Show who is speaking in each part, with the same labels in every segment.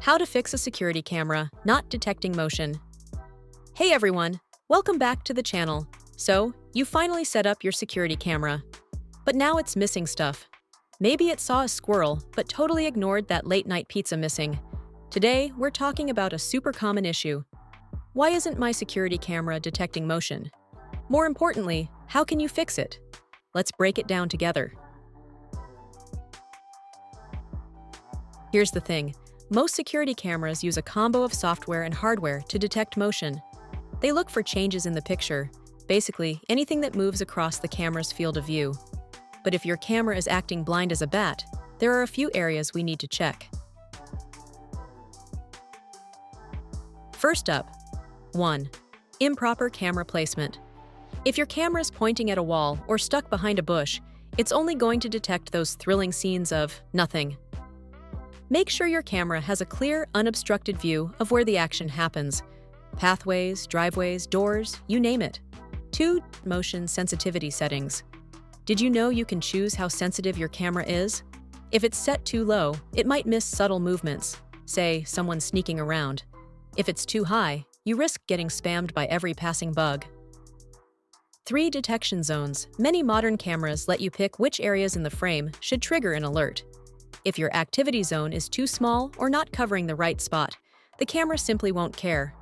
Speaker 1: How to fix a security camera not detecting motion. Hey everyone, welcome back to the channel. So, you finally set up your security camera. But now it's missing stuff. Maybe it saw a squirrel, but totally ignored that late-night pizza missing. Today, we're talking about a super common issue. Why isn't my security camera detecting motion? More importantly, how can you fix it? Let's break it down together. Here's the thing. Most security cameras use a combo of software and hardware to detect motion. They look for changes in the picture, basically anything that moves across the camera's field of view. But if your camera is acting blind as a bat, there are a few areas we need to check. First up, 1. Improper camera placement. If your camera is pointing at a wall or stuck behind a bush, it's only going to detect those thrilling scenes of nothing. Make sure your camera has a clear, unobstructed view of where the action happens. Pathways, driveways, doors, you name it. 2. Motion sensitivity settings. Did you know you can choose how sensitive your camera is? If it's set too low, it might miss subtle movements, say someone sneaking around. If it's too high, you risk getting spammed by every passing bug. 3. Detection zones. Many modern cameras let you pick which areas in the frame should trigger an alert. If your activity zone is too small or not covering the right spot, the camera simply won't care.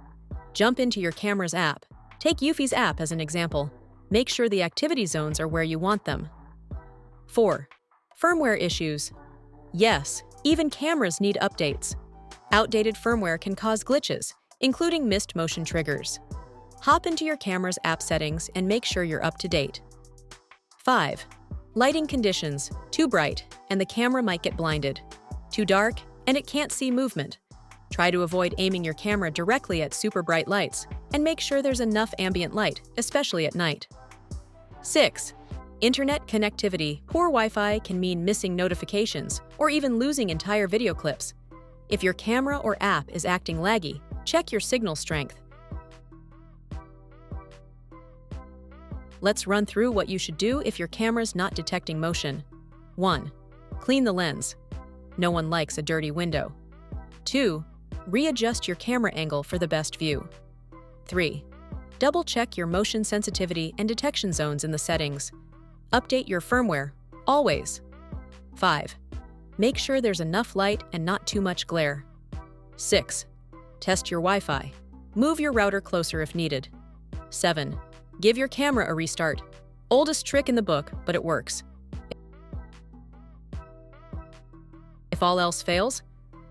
Speaker 1: Jump into your camera's app. Take Eufy's app as an example. Make sure the activity zones are where you want them. 4. Firmware issues. Yes, even cameras need updates. Outdated firmware can cause glitches, including missed motion triggers. Hop into your camera's app settings and make sure you're up to date. 5. Lighting conditions. Too bright, and the camera might get blinded. Too dark, and it can't see movement. Try to avoid aiming your camera directly at super bright lights, and make sure there's enough ambient light, especially at night. 6. Internet connectivity. Poor Wi-Fi can mean missing notifications, or even losing entire video clips. If your camera or app is acting laggy, check your signal strength. Let's run through what you should do if your camera's not detecting motion. 1. Clean the lens. No one likes a dirty window. 2. Readjust your camera angle for the best view. 3. Double-check your motion sensitivity and detection zones in the settings. Update your firmware, always. 5. Make sure there's enough light and not too much glare. 6. Test your Wi-Fi. Move your router closer if needed. 7. Give your camera a restart. Oldest trick in the book, but it works. If all else fails,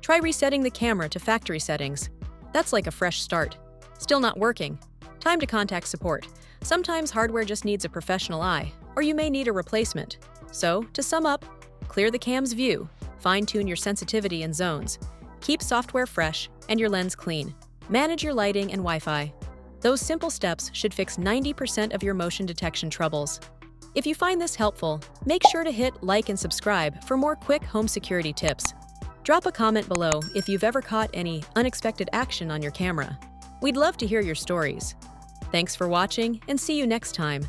Speaker 1: try resetting the camera to factory settings. That's like a fresh start. Still not working? Time to contact support. Sometimes hardware just needs a professional eye, or you may need a replacement. So, to sum up, clear the cam's view, fine-tune your sensitivity and zones, keep software fresh and your lens clean, manage your lighting and Wi-Fi. Those simple steps should fix 90% of your motion detection troubles. If you find this helpful, make sure to hit like and subscribe for more quick home security tips. Drop a comment below if you've ever caught any unexpected action on your camera. We'd love to hear your stories. Thanks for watching and see you next time.